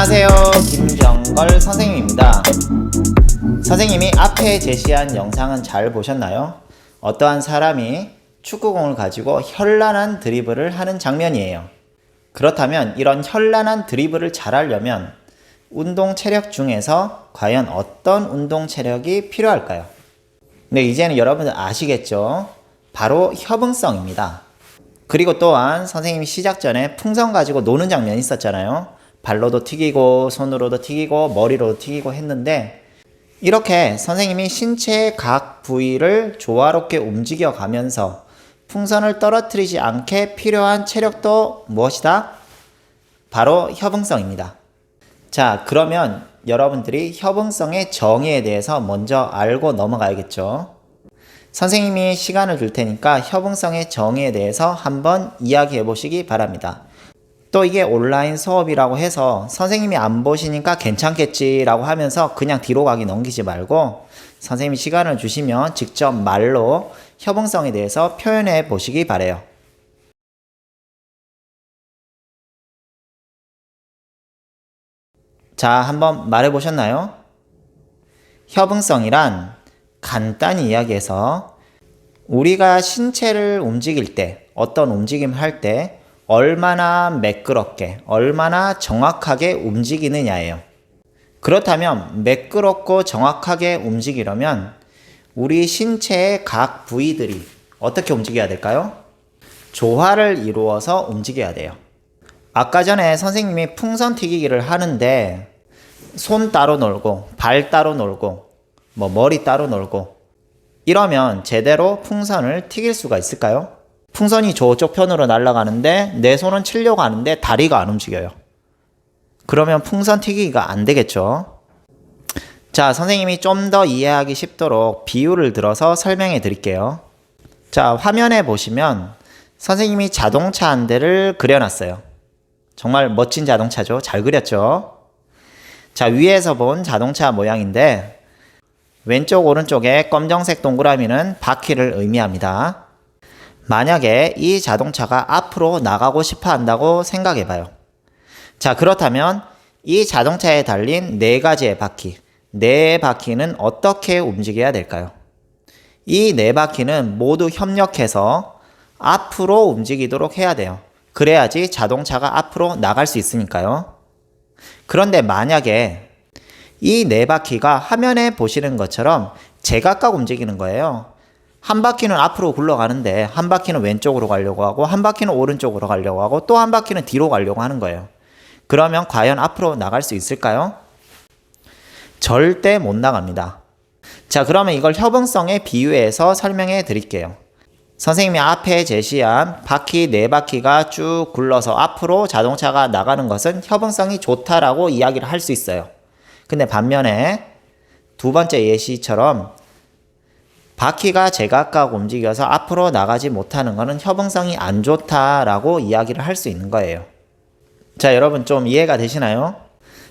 안녕하세요. 김정걸 선생님입니다. 선생님이 앞에 제시한 영상은 잘 보셨나요? 어떠한 사람이 축구공을 가지고 현란한 드리블을 하는 장면이에요. 그렇다면 이런 현란한 드리블을 잘하려면 운동 체력 중에서 과연 어떤 운동 체력이 필요할까요? 네, 이제는 여러분들 아시겠죠? 바로 협응성입니다. 그리고 또한 선생님이 시작 전에 풍선 가지고 노는 장면이 있었잖아요. 발로도 튀기고 손으로도 튀기고 머리로도 튀기고 했는데 이렇게 선생님이 신체의 각 부위를 조화롭게 움직여 가면서 풍선을 떨어뜨리지 않게 필요한 체력도 무엇이다? 바로 협응성입니다. 자, 그러면 여러분들이 협응성의 정의에 대해서 먼저 알고 넘어가야겠죠. 선생님이 시간을 줄 테니까 협응성의 정의에 대해서 한번 이야기해 보시기 바랍니다. 또 이게 온라인 수업이라고 해서 선생님이 안 보시니까 괜찮겠지라고 하면서 그냥 뒤로 가기 넘기지 말고 선생님이 시간을 주시면 직접 말로 협응성에 대해서 표현해 보시기 바래요. 자, 한번 말해 보셨나요? 협응성이란 간단히 이야기해서 우리가 신체를 움직일 때, 어떤 움직임을 할 때 얼마나 매끄럽게, 얼마나 정확하게 움직이느냐예요. 그렇다면 매끄럽고 정확하게 움직이려면 우리 신체의 각 부위들이 어떻게 움직여야 될까요? 조화를 이루어서 움직여야 돼요. 아까 전에 선생님이 풍선 튀기기를 하는데 손 따로 놀고 발 따로 놀고 머리 따로 놀고 이러면 제대로 풍선을 튀길 수가 있을까요? 풍선이 저쪽 편으로 날아가는데 내 손은 치려고 하는데 다리가 안 움직여요. 그러면 풍선 튀기기가 안 되겠죠. 자, 선생님이 좀 더 이해하기 쉽도록 비유를 들어서 설명해 드릴게요. 자, 화면에 보시면 선생님이 자동차 한 대를 그려놨어요. 정말 멋진 자동차죠. 잘 그렸죠. 자, 위에서 본 자동차 모양인데 왼쪽 오른쪽에 검정색 동그라미는 바퀴를 의미합니다. 만약에 이 자동차가 앞으로 나가고 싶어 한다고 생각해 봐요. 자, 그렇다면 이 자동차에 달린 네 가지의 바퀴, 네 바퀴는 어떻게 움직여야 될까요? 이 네 바퀴는 모두 협력해서 앞으로 움직이도록 해야 돼요. 그래야지 자동차가 앞으로 나갈 수 있으니까요. 그런데 만약에 이 네 바퀴가 화면에 보시는 것처럼 제각각 움직이는 거예요. 한 바퀴는 앞으로 굴러가는데 한 바퀴는 왼쪽으로 가려고 하고 한 바퀴는 오른쪽으로 가려고 하고 또 한 바퀴는 뒤로 가려고 하는 거예요. 그러면 과연 앞으로 나갈 수 있을까요? 절대 못 나갑니다. 자, 그러면 이걸 협응성에 비유해서 설명해 드릴게요. 선생님이 앞에 제시한 바퀴 네 바퀴가 쭉 굴러서 앞으로 자동차가 나가는 것은 협응성이 좋다라고 이야기를 할 수 있어요. 근데 반면에 두 번째 예시처럼 바퀴가 제각각 움직여서 앞으로 나가지 못하는 것은 협응성이 안 좋다라고 이야기를 할 수 있는 거예요. 자, 여러분 좀 이해가 되시나요?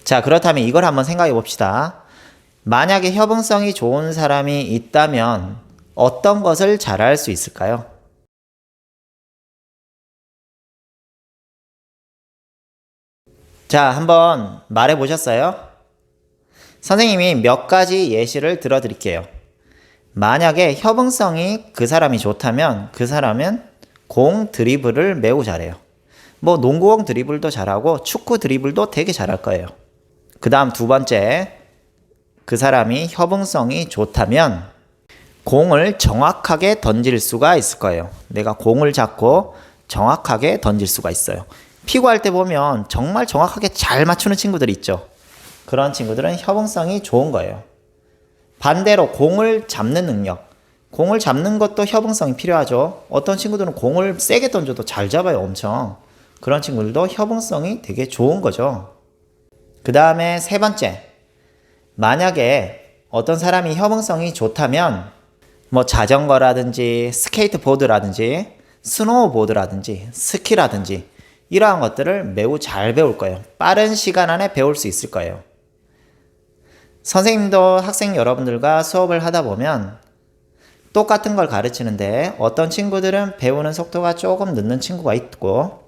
자, 그렇다면 이걸 한번 생각해 봅시다. 만약에 협응성이 좋은 사람이 있다면 어떤 것을 잘할 수 있을까요? 자, 한번 말해 보셨어요? 선생님이 몇 가지 예시를 들어 드릴게요. 만약에 협응성이 그 사람이 좋다면 그 사람은 공 드리블을 매우 잘해요. 농구공 드리블도 잘하고 축구 드리블도 되게 잘할 거예요. 그 다음 두 번째, 그 사람이 협응성이 좋다면 공을 정확하게 던질 수가 있을 거예요. 내가 공을 잡고 정확하게 던질 수가 있어요. 피구할 때 보면 정말 정확하게 잘 맞추는 친구들이 있죠. 그런 친구들은 협응성이 좋은 거예요. 반대로 공을 잡는 능력, 공을 잡는 것도 협응성이 필요하죠. 어떤 친구들은 공을 세게 던져도 잘 잡아요, 엄청. 그런 친구들도 협응성이 되게 좋은 거죠. 그 다음에 세 번째, 만약에 어떤 사람이 협응성이 좋다면 자전거라든지 스케이트보드라든지 스노우보드라든지 스키라든지 이러한 것들을 매우 잘 배울 거예요. 빠른 시간 안에 배울 수 있을 거예요. 선생님도 학생 여러분들과 수업을 하다 보면 똑같은 걸 가르치는데 어떤 친구들은 배우는 속도가 조금 늦는 친구가 있고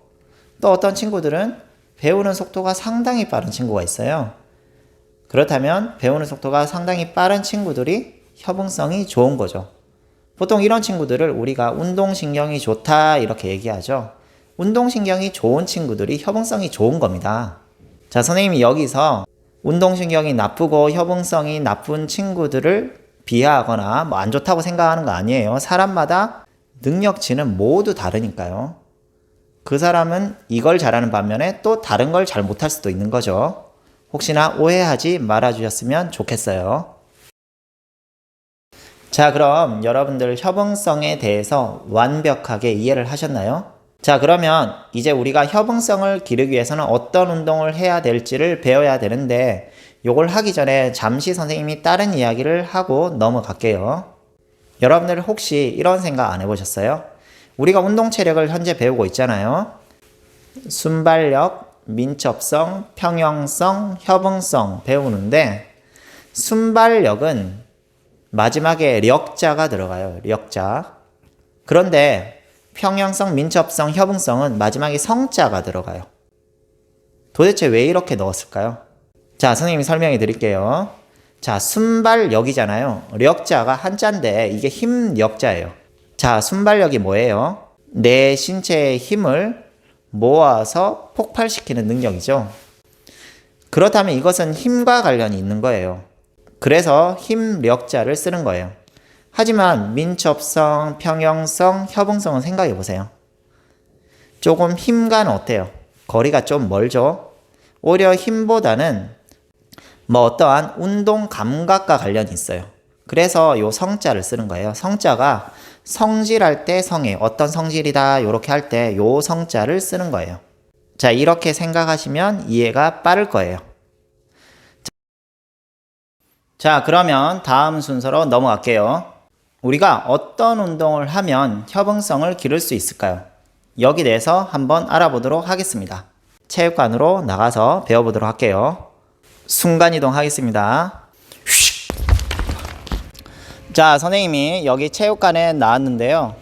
또 어떤 친구들은 배우는 속도가 상당히 빠른 친구가 있어요. 그렇다면 배우는 속도가 상당히 빠른 친구들이 협응성이 좋은 거죠. 보통 이런 친구들을 우리가 운동신경이 좋다 이렇게 얘기하죠. 운동신경이 좋은 친구들이 협응성이 좋은 겁니다. 자, 선생님이 여기서 운동신경이 나쁘고 협응성이 나쁜 친구들을 비하하거나 뭐 안 좋다고 생각하는 거 아니에요. 사람마다 능력치는 모두 다르니까요. 그 사람은 이걸 잘하는 반면에 또 다른 걸 잘 못할 수도 있는 거죠. 혹시나 오해하지 말아주셨으면 좋겠어요. 자, 그럼 여러분들 협응성에 대해서 완벽하게 이해를 하셨나요? 자, 그러면 이제 우리가 협응성을 기르기 위해서는 어떤 운동을 해야 될지를 배워야 되는데 요걸 하기 전에 잠시 선생님이 다른 이야기를 하고 넘어갈게요. 여러분들 혹시 이런 생각 안 해보셨어요? 우리가 운동 체력을 현재 배우고 있잖아요. 순발력, 민첩성, 평형성, 협응성 배우는데 순발력은 마지막에 력자가 들어가요. 력자. 그런데 평형성, 민첩성, 협응성은 마지막에 성자가 들어가요. 도대체 왜 이렇게 넣었을까요? 자, 선생님이 설명해 드릴게요. 자, 순발력이잖아요. 력자가 한자인데 이게 힘력자예요. 자, 순발력이 뭐예요? 내 신체의 힘을 모아서 폭발시키는 능력이죠. 그렇다면 이것은 힘과 관련이 있는 거예요. 그래서 힘력자를 쓰는 거예요. 하지만 민첩성, 평형성, 협응성은 생각해 보세요. 조금 힘과는 어때요? 거리가 좀 멀죠? 오히려 힘보다는 뭐 어떠한 운동 감각과 관련이 있어요. 그래서 요 성자를 쓰는 거예요. 성자가 성질할 때 성에 어떤 성질이다 이렇게 할 때 요 성자를 쓰는 거예요. 자, 이렇게 생각하시면 이해가 빠를 거예요. 자, 그러면 다음 순서로 넘어갈게요. 우리가 어떤 운동을 하면 협응성을 기를 수 있을까요? 여기 대해서 한번 알아보도록 하겠습니다. 체육관으로 나가서 배워보도록 할게요. 순간이동 하겠습니다. 자, 선생님이 여기 체육관에 나왔는데요.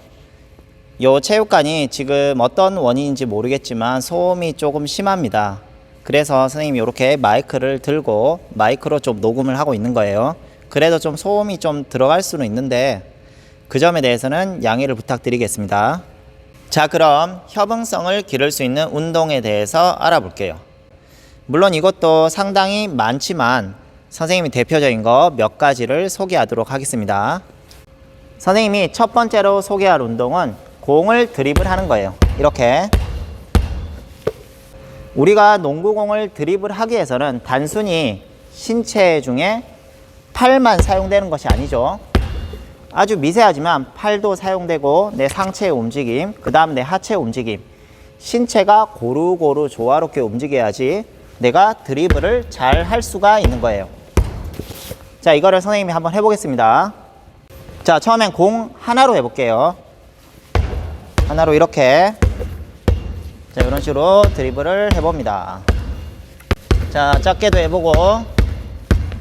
요 체육관이 지금 어떤 원인인지 모르겠지만 소음이 조금 심합니다. 그래서 선생님이 이렇게 마이크를 들고 마이크로 좀 녹음을 하고 있는 거예요. 그래도 좀 소음이 좀 들어갈 수는 있는데 그 점에 대해서는 양해를 부탁드리겠습니다. 자, 그럼 협응성을 기를 수 있는 운동에 대해서 알아볼게요. 물론 이것도 상당히 많지만 선생님이 대표적인 거 몇 가지를 소개하도록 하겠습니다. 선생님이 첫 번째로 소개할 운동은 공을 드리블하는 거예요. 이렇게 우리가 농구공을 드리블하기 위해서는 단순히 신체 중에 팔만 사용되는 것이 아니죠. 아주 미세하지만 팔도 사용되고 내 상체의 움직임, 그 다음 내 하체의 움직임, 신체가 고루고루 조화롭게 움직여야지 내가 드리블을 잘 할 수가 있는 거예요. 자, 이거를 선생님이 한번 해보겠습니다. 자, 처음엔 공 하나로 해볼게요. 하나로 이렇게, 자, 이런 식으로 드리블을 해봅니다. 자, 작게도 해보고,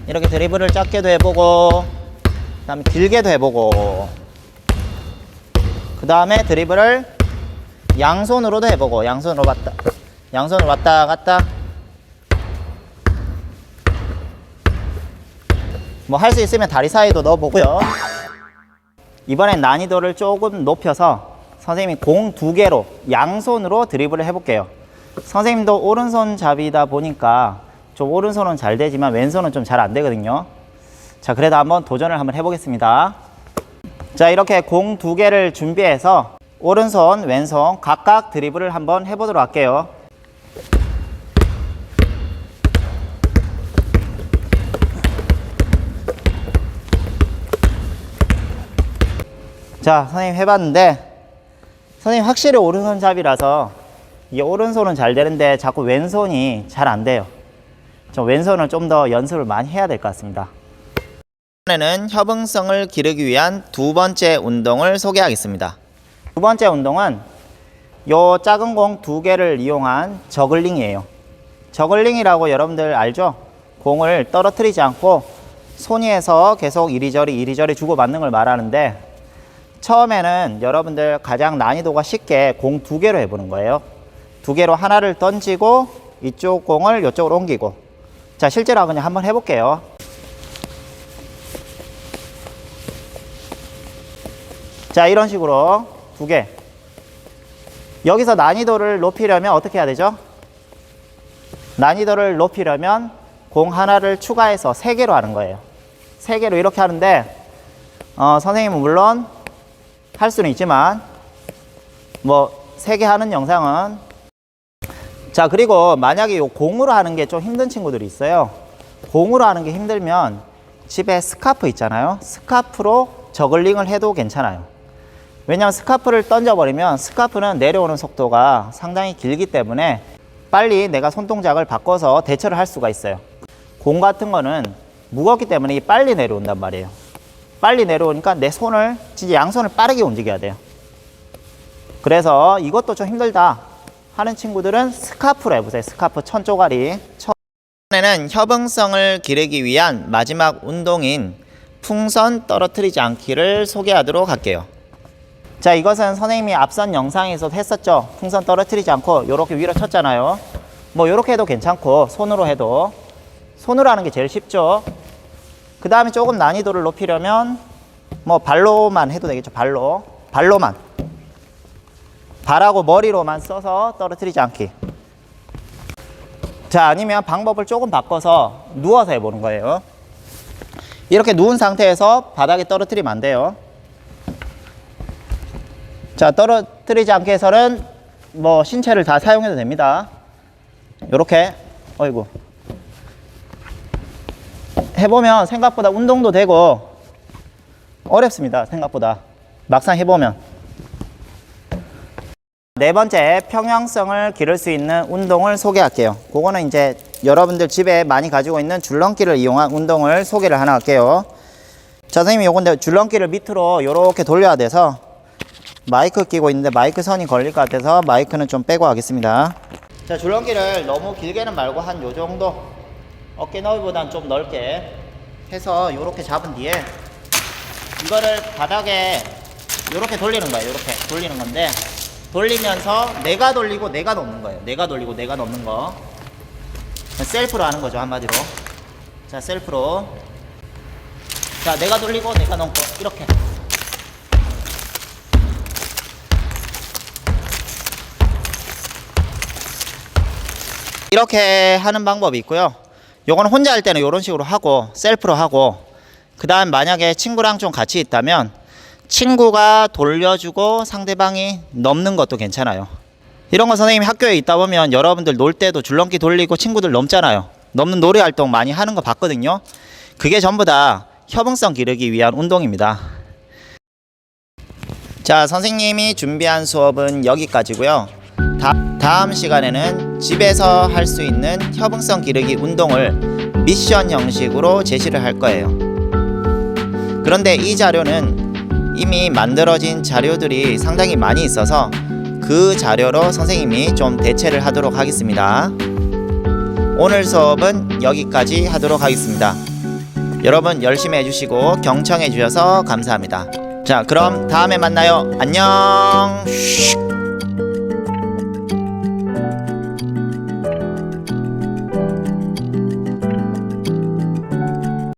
이렇게 드리블을 작게도 해보고, 그 다음에 길게도 해보고, 그 다음에 드리블을 양손으로도 해보고, 양손으로 왔다 갔다. 뭐 할 수 있으면 다리 사이도 넣어보고요. 이번엔 난이도를 조금 높여서 선생님이 공 2개로 양손으로 드리블을 해볼게요. 선생님도 오른손잡이다 보니까 좀 오른손은 잘 되지만 왼손은 좀 잘 안 되거든요. 자, 그래도 한번 도전을 한번 해보겠습니다. 자, 이렇게 공 2개를 준비해서 오른손, 왼손 각각 드리블을 한번 해보도록 할게요. 자, 선생님 해봤는데 선생님 확실히 오른손잡이라서 이 오른손은 잘 되는데 자꾸 왼손이 잘 안 돼요. 왼손을 좀 더 연습을 많이 해야 될 것 같습니다. 이번에는 협응성을 기르기 위한 두 번째 운동을 소개하겠습니다. 두 번째 운동은 요 작은 공 2개를 이용한 저글링이에요. 저글링이라고 여러분들 알죠? 공을 떨어뜨리지 않고 손 위에서 계속 이리저리 주고받는 걸 말하는데 처음에는 여러분들 가장 난이도가 쉽게 공 2개로 해보는 거예요. 2개로 하나를 던지고 이쪽 공을 이쪽으로 옮기고. 자, 실제로 그냥 한번 해볼게요. 자, 이런 식으로 2개. 여기서 난이도를 높이려면 어떻게 해야 되죠? 난이도를 높이려면 공 하나를 추가해서 3개로 하는 거예요. 3개로 이렇게 하는데 선생님은 물론 할 수는 있지만 뭐 3개 하는 영상은. 자, 그리고 만약에 요 공으로 하는 게 좀 힘든 친구들이 있어요. 공으로 하는 게 힘들면 집에 스카프 있잖아요. 스카프로 저글링을 해도 괜찮아요. 왜냐하면 스카프를 던져버리면 스카프는 내려오는 속도가 상당히 길기 때문에 빨리 내가 손동작을 바꿔서 대처를 할 수가 있어요. 공 같은 거는 무겁기 때문에 빨리 내려온단 말이에요. 빨리 내려오니까 내 손을, 진짜 양손을 빠르게 움직여야 돼요. 그래서 이것도 좀 힘들다 하는 친구들은 스카프로 해보세요. 스카프 1000조가리. 이번에는 협응성을 기르기 위한 마지막 운동인 풍선 떨어뜨리지 않기를 소개하도록 할게요. 자, 이것은 선생님이 앞선 영상에서도 했었죠. 풍선 떨어뜨리지 않고 이렇게 위로 쳤잖아요. 뭐 이렇게 해도 괜찮고 손으로 해도. 손으로 하는 게 제일 쉽죠. 그 다음에 조금 난이도를 높이려면 뭐 발로만 해도 되겠죠. 발로만. 발하고 머리로만 써서 떨어뜨리지 않기. 자, 아니면 방법을 조금 바꿔서 누워서 해보는 거예요. 이렇게 누운 상태에서 바닥에 떨어뜨리면 안 돼요. 자, 떨어뜨리지 않게 해서는 뭐 신체를 다 사용해도 됩니다. 요렇게. 어이구. 해보면 생각보다 운동도 되고 어렵습니다. 생각보다 막상 해보면. 네 번째, 평형성을 기를 수 있는 운동을 소개할게요. 그거는 이제 여러분들 집에 많이 가지고 있는 줄넘기를 이용한 운동을 소개를 하나 할게요. 자, 선생님이 요건데 줄넘기를 밑으로 요렇게 돌려야 돼서 마이크 끼고 있는데 마이크 선이 걸릴 것 같아서 마이크는 좀 빼고 하겠습니다. 자, 줄넘기를 너무 길게는 말고 한 요 정도, 어깨 너비보다는 좀 넓게 해서 요렇게 잡은 뒤에 이거를 바닥에 요렇게 돌리는 거예요. 요렇게 돌리는 건데, 돌리면서 내가 돌리고 내가 넘는 거예요. 내가 돌리고 내가 넘는 거. 셀프로 하는 거죠, 한마디로. 자, 셀프로. 자, 내가 돌리고 내가 넘고 이렇게. 이렇게 하는 방법이 있고요. 요거는 혼자 할 때는 이런 식으로 하고 셀프로 하고, 그 다음 만약에 친구랑 좀 같이 있다면 친구가 돌려주고 상대방이 넘는 것도 괜찮아요. 이런 거 선생님이 학교에 있다 보면 여러분들 놀 때도 줄넘기 돌리고 친구들 넘잖아요. 넘는 놀이 활동 많이 하는 거 봤거든요. 그게 전부 다 협응성 기르기 위한 운동입니다. 자, 선생님이 준비한 수업은 여기까지고요. 다음 시간에는 집에서 할 수 있는 협응성 기르기 운동을 미션 형식으로 제시를 할 거예요. 그런데 이 자료는 이미 만들어진 자료들이 상당히 많이 있어서 그 자료로 선생님이 좀 대체를 하도록 하겠습니다. 오늘 수업은 여기까지 하도록 하겠습니다. 여러분 열심히 해주시고 경청해 주셔서 감사합니다. 자, 그럼 다음에 만나요. 안녕.